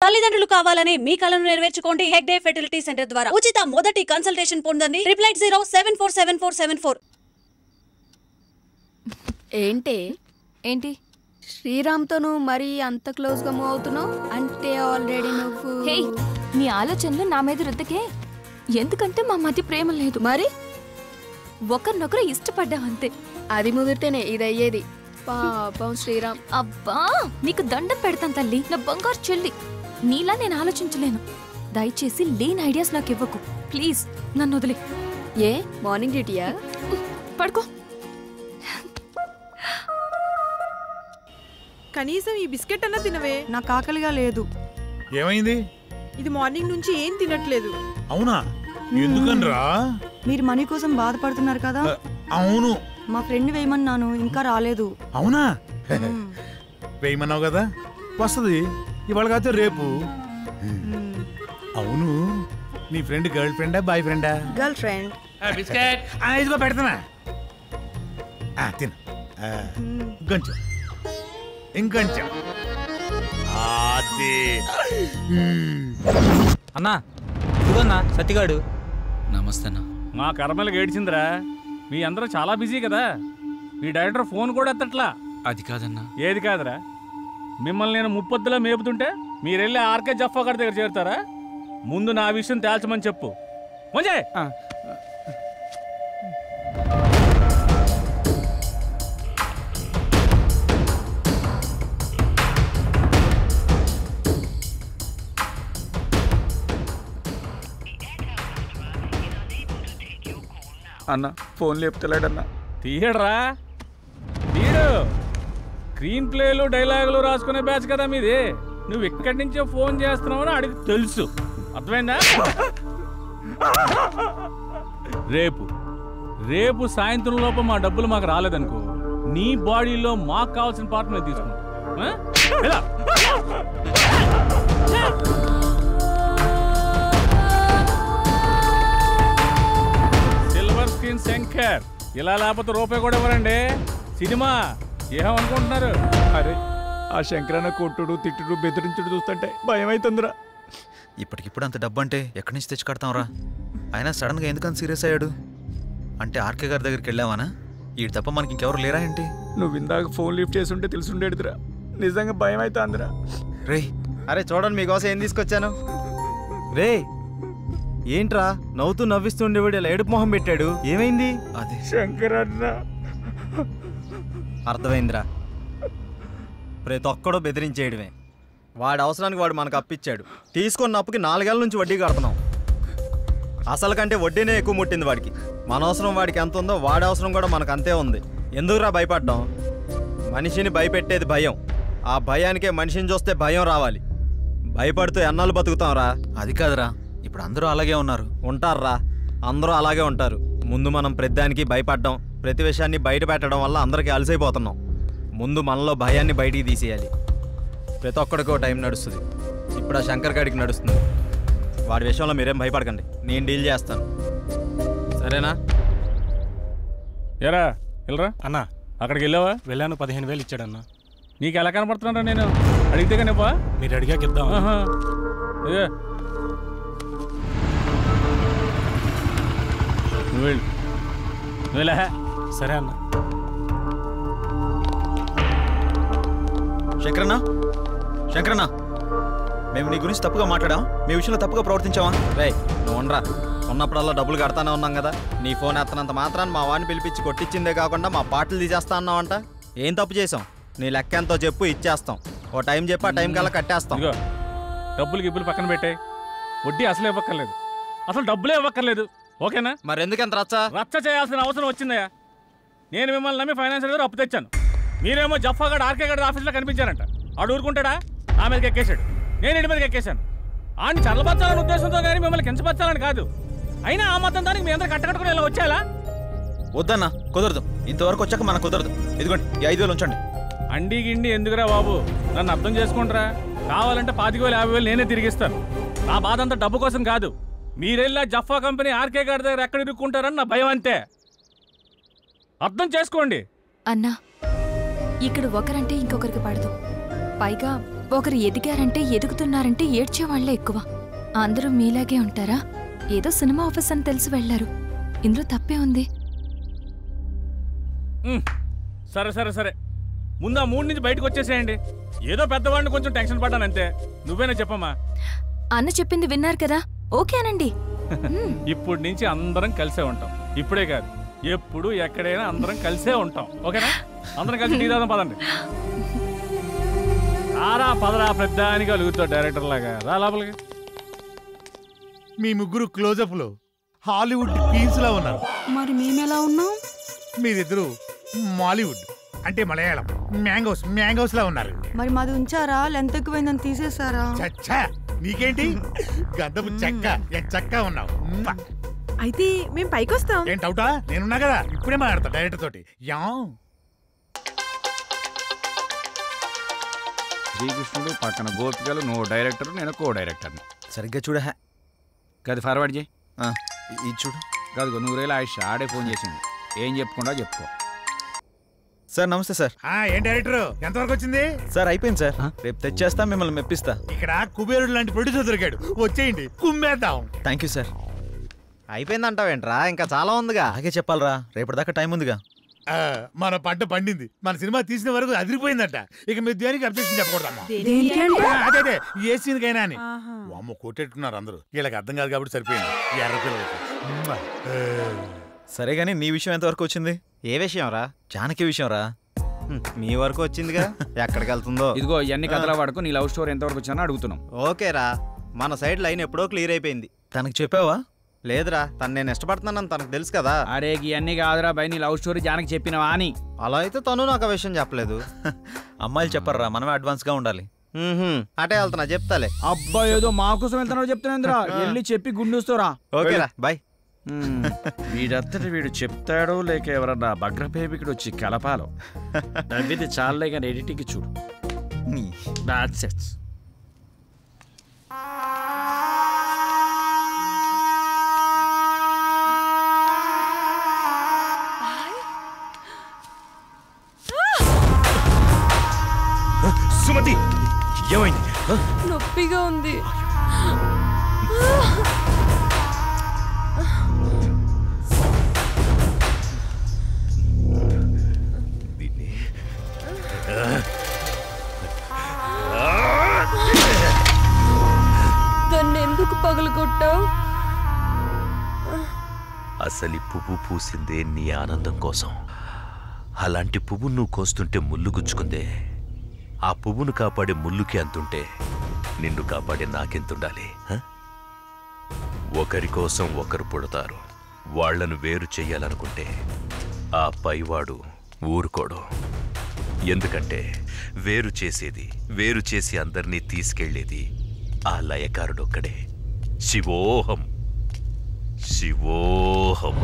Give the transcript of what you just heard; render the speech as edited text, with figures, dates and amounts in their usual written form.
తల్లిదండ్రులు కావాలని మీ కలను నెరవేర్చుకోండి హెగ్డే ఫెర్టిలిటీ సెంటర్ ద్వారా ఉచిత మొదటి కన్సల్టేషన్ పొందండి 8807447474 ఏంటి శ్రీరామ్తో నువ్వు మరీ అంత క్లోజ్గా మూవ్ అవుతున్నావు అంటే ఆల్రెడీ నువ్వు హే నీ ఆలోచనలు నా మీద రుద్దకే. ఎందుకంటే మా మధ్య ప్రేమ లేదు, మరి ఒకరినొకరు ఇష్టపడ్డాం అంతే. అది ముదిరితేనే ఇది అయ్యేది. పాపం శ్రీరామ్. అబ్బా నీకు దండం పెడతాను తల్లి, నా బంగారు చెల్లి. నీలా నేను ఆలోచించలేను. దయచేసి లేని ఐడియాస్ నాకు ఇవ్వకు ప్లీజ్. నన్ను వదిలే. ఏ మార్నింగ్ డ్యూటీయా? పడుకో. కనీసం ఈ బిస్కెట్ అన్న తినవే. నాకు ఆకలిగా లేదు. ఏమైంది? ఇది మార్నింగ్ నుంచి ఏం తినట్లేదు. అవునా? ఎందుకనరా? మీరు మనీ కోసం బాధపడుతున్నారు కదా. అవును. మా ఫ్రెండ్ వేయమన్నాను, ఇంకా రాలేదు. అవునా? వేయమన్నావు కదా, వస్తుంది ఇవాళ కాదు రేపు. అవును, నీ ఫ్రెండ్ గర్ల్ ఫ్రెండా బాయ్ ఫ్రెండా? Girl friend. ఇదిగో పెడతానా, తిను. ఇంకొంచెం ఇంకొంచెం. అన్నా ఇదిగోన్నా సత్తిగాడు. నమస్తే అన్న. మా కర్మలకు ఏడ్చిందిరా. మీ అందరూ చాలా బిజీ కదా, మీ డైరెక్టర్ ఫోన్ కూడా ఎత్తట్లా. అది కాదన్నా. ఏది కాదురా? మిమ్మల్ని నేను ముప్పొద్దులా మేపుతుంటే మీరెళ్ళి ఆర్కే జఫా గారి దగ్గర చేరుతారా? ముందు నా విషయం తేల్చమని చెప్పు. మంజయ్ అన్న ఫోన్ లేపుతలేడన్నా. తీయడరా, తీయడు. స్క్రీన్ ప్లేలు డైలాగులు రాసుకునే బ్యాచ్ కదా మీది. నువ్వు ఎక్కడి నుంచో ఫోన్ చేస్తున్నావని అడిగి తెలుసు. అర్థమైందా? రేపు సాయంత్రం లోపు మా డబ్బులు మాకు రాలేదనుకో, నీ బాడీలో మాకు కావాల్సిన పార్ట్ మేము తీసుకుంటాం. Silver screen Shankar. ఇలా లేకపోతే రూపాయి కూడా ఇవ్వరండి. సినిమా ఏమనుకుంటున్నారు? అరే ఆ శంకరన్న కొట్టుడు తిట్టుడు బెదిరించుడు చూస్తుంటే భయం అవుతుందిరా. ఇప్పటికిప్పుడు అంత డబ్బు అంటే ఎక్కడి నుంచి తెచ్చి కడతాంరా? అయినా సడన్గా ఎందుకని సీరియస్ అయ్యాడు? అంటే ఆర్కే గారి దగ్గరికి వెళ్ళావానా? ఈ తప్ప మనకి ఇంకెవరు లేరా ఏంటి? నువ్వు ఇందాక ఫోన్ లిఫ్ట్ చేసి ఉంటే తెలుసుండేదిరా. నిజంగా భయం అవుతుందిరా. రే అరే చూడండి మీకోసం ఏం తీసుకొచ్చాను. రే ఏంట్రా నవ్వుతూ నవ్విస్తుండేవాడు ఇలా ఏడుపు మొహం పెట్టాడు, ఏమైంది? అది శంకరన్న. అర్థమైందిరా, ప్రతి ఒక్కడో బెదిరించేయడమే. వాడి అవసరానికి వాడు మనకు అప్పిచ్చాడు. తీసుకున్న అప్పుకి 4 ఏళ్ళ నుంచి వడ్డీ కడుతున్నాం. అసలు కంటే వడ్డీనే ఎక్కువ ముట్టింది వాడికి. మన అవసరం వాడికి ఎంత ఉందో వాడి అవసరం కూడా మనకు అంతే ఉంది. ఎందుకురా భయపడ్డాం? మనిషిని భయపెట్టేది భయం. ఆ భయానికే మనిషిని చూస్తే భయం రావాలి. భయపడుతూ ఎన్నాళ్ళు బతుకుతాంరా? అది కాదురా, ఇప్పుడు అందరూ అలాగే ఉన్నారు. ఉంటారా, అందరూ అలాగే ఉంటారు. ముందు మనం ప్రతిదానికి భయపడ్డాం, ప్రతి విషయాన్ని బయట పెట్టడం వల్ల అందరికీ అలసైపోతున్నాం. ముందు మనలో భయాన్ని బయటికి తీసేయాలి. ప్రతి ఒక్కడికో టైం నడుస్తుంది. ఇప్పుడు ఆ శంకర్ గాడికి నడుస్తుంది. వాడి విషయంలో మీరేం భయపడకండి, నేను డీల్ చేస్తాను. సరేనా? ఎరా వెళ్ళరా అన్నా. అక్కడికి వెళ్ళావా? వెళ్ళాను, 15,000 ఇచ్చాడన్నా. నీకు ఎలా కనపడుతున్నారా? నేను అడిగితే కనిపా. మీరు అడిగాక ఇద్దాం. నువ్వు సరే అన్న. శంకరన్న మేము నీ గురించి తప్పుగా మాట్లాడాం, మీ విషయంలో తప్పుగా ప్రవర్తించావా? రే నువ్వు ఉండరా, ఉన్నప్పుడల్లా డబ్బులు కడతానే ఉన్నాం కదా. నీ ఫోన్ ఎత్తనంత మాత్రాన్ని మా వాడిని పిలిపించి కొట్టించిందే కాకుండా మా పాటలు తీసేస్తా అన్నావంట. ఏం తప్పు చేసాం? నీ లెక్క ఎంతో చెప్పు, ఇచ్చేస్తాం. ఓ టైం చెప్పి ఆ టైం కల్లా కట్టేస్తాం. డబ్బులు గిబ్బులు పక్కన పెట్టే, వడ్డీ అసలు ఇవ్వక్కర్లేదు, అసలు డబ్బులే ఇవ్వక్కర్లేదు. ఓకేనా? మరి ఎందుకంత రచ్చ చేయాల్సిన అవసరం వచ్చిందయ్యా. నేను మిమ్మల్ని నమ్మి ఫైనాన్షియల్ గారు అప్పు తెచ్చాను. మీరేమో జఫాగడ్ ఆర్కే గడ్ ఆఫీస్లో కనిపించారంట. ఆడు ఊరుకుంటాడా? నా మీదకి ఎక్కేశాడు, నేను ఇంటి మీదకి ఎక్కేశాను. ఆడిని చల్లబచ్చాలనే ఉద్దేశంతో కానీ మిమ్మల్ని కించపరచాలని కాదు. అయినా ఆ మొత్తం దానికి మీ అందరూ కట్టకట్టుకుని ఇలా వచ్చేలా? వద్దన్నా, కుదరదు. ఇంతవరకు వచ్చాక మనకు కుదరదు. ఇదిగోండి ఈ 5,000 ఉంచండి. అండి గిండి ఎందుకురా బాబు, నన్ను అర్థం చేసుకుంటారా? కావాలంటే 25,000 50,000 నేనే తిరిగిస్తాను. నా బాధ అంతా డబ్బు కోసం కాదు. మీరెళ్ళా జఫా కంపెనీ ఆర్కే గారి దగ్గర ఎక్కడ ఇరుక్కుంటారని నా భయం అంతే. అర్థం చేసుకోండి. అన్నా ఇక్కడ ఒకరంటే ఇంకొకరికి పడదు. పైగా ఒకరు ఎదిగారంటే ఎదుగుతున్నారంటే ఏడ్చేవాళ్లే ఎక్కువ. అందరూ మీలాగే ఉంటారా? ఏదో సినిమా ఆఫీస్ అని తెలిసి వెళ్లారు. ఇందులో తప్పే ఉంది. సరే సరే సరే, ముందు ఆ మూడు నుంచి బయటకు వచ్చేసేయండి. ఏదో పెద్దవాడిని కొంచెం టెన్షన్ పడ్డాను అంతే. నువ్వేనా చెప్పమ్మా? అన్న చెప్పింది విన్నారు కదా, ఓకేనండి. ఇప్పుడు నుంచి అందరం కలిసే ఉంటాం. ఇప్పుడే కాదు, ఎప్పుడు ఎక్కడైనా అందరం కలిసే ఉంటాం. ఓకేనా? అందరం కలిసి టీ తాగుదాం పదండి. రారా పదరా, పెద్ద అని కలుగుతావు డైరెక్టర్ లాగా. రా లోపలికి. మీ ముగ్గురు క్లోజప్ లో హాలీవుడ్ క్వీన్స్ లా ఉన్నారు. మరి మేమెలా ఉన్నాం? మీరిద్దరు మాలీవుడ్ అంటే మలయాళం మ్యాంగోస్ లా ఉన్నారు. మరి మాది ఉంచారా? లెంత్ ఎక్కువైందని తీసేసారా? చచ్చా, నీకేంటి గంధపు చెక్క చక్క ఉన్నావు. అయితే మేము పైకి వస్తాం. ఏంటి అవుటా? నేనున్నా కదా, ఇప్పుడే మాట్లాడతా డైరెక్టర్ తోటి. శ్రీకృష్ణుడు పక్కన గోపికలు, నువ్వు డైరెక్టర్, నేను కో డైరెక్టర్ని. సరిగ్గా చూడ. గది ఫార్వర్డ్ చేయి. ఇది చూడు. కాదు, నువ్వు రేలా ఆయుష్ ఆడే ఫోన్ చేసింది. ఏం చెప్పుకుండా చెప్పుకో. సార్ నమస్తే సార్. ఏం డైరెక్టర్, ఎంతవరకు వచ్చింది? సార్ అయిపోయింది సార్, రేపు తెచ్చేస్తా, మిమ్మల్ని మెప్పిస్తా. ఇక్కడ కుబేరుడు లాంటి ప్రొడ్యూసర్ దొరికాడు, వచ్చేయండి కుమ్మేద్దాం. Thank you sir. అయిపోయిందంటావేంట్రా? ఇంకా చాలా ఉందిగా. అలాగే చెప్పాలరా, రేపటిదాకా టైం ఉందిగా. మన పంట పండింది, మన సినిమా తీసిన వరకు అదిరిపోయిందట. ఇక మీరు దేనికి అబ్జెక్షన్ చెప్పకూడదమ్మా. అదే ఏ సీన్కైనా అని. అమ్మ కొట్టేట్టున్నారు అందరూ, వీళ్ళకి అర్థం కాదు కాబట్టి సరిపోయింది. ఎర్ర పిల్లలకి. సరే గానీ నీ విషయం ఎంతవరకు వచ్చింది? ఏ విషయం రా? జానకి విషయం రా. మీ వరకు వచ్చిందిగా, ఎక్కడికి వెళ్తుందో. ఇదిగో ఇవన్నీ కథలా వాడుకో. నీ లవ్ స్టోరీ ఎంతవరకు వచ్చానో అడుగుతున్నాం. ఓకేరా, మన సైడ్ లైన్ ఎప్పుడో క్లియర్ అయిపోయింది. తనకు చెప్పావా? లేదురా, తను నేను ఇష్టపడుతున్నానని తనకు తెలుసు కదా. అరే ఇవన్నీ కాదురా బై, నీ లవ్ స్టోరీ జానకి చెప్పినవా అని. అలా అయితే తను నాకు ఆ విషయం చెప్పలేదు. అమ్మాయిలు చెప్పరా, మనమే అడ్వాన్స్ గా ఉండాలి. అటే వెళ్తున్నా, చెప్తాలే. అబ్బా ఏదో మా కోసం వెళ్తున్నావు చెప్తున్నా. వెళ్ళి చెప్పి గుండూస్తారా. ఓకేరా బాయ్. వీడంతటి వీడు చెప్తాడో లేక ఎవరన్నా భగ్రపేమికుడు వచ్చి కలపాలో. నవ్విది చాలే కానీ ఎడిటింగ్ చూడు. సుమతి, ఏమైంది? నొప్పిగా ఉంది. దాన్ని ఎందుకు పగలగొట్టావు? అసలు పువ్వు పూసిందే నీ ఆనందం కోసం. అలాంటి పువ్వు నువ్వు కోస్తుంటే ముళ్ళు గుచ్చుకుందే. ఆ పువ్వును కాపాడే ముళ్ళుకి అంతుంటే నిన్ను కాపాడే నాకెంతుండాలి? ఒకరి కోసం ఒకరు పుడతారు. వాళ్లను వేరు చెయ్యాలనుకుంటే ఆ పైవాడు ఊరుకోడు. ఎందుకంటే వేరు చేసి అందర్నీ తీసుకెళ్లేది ఆ లయకారుడొక్కడే. శివోహం శివోహం.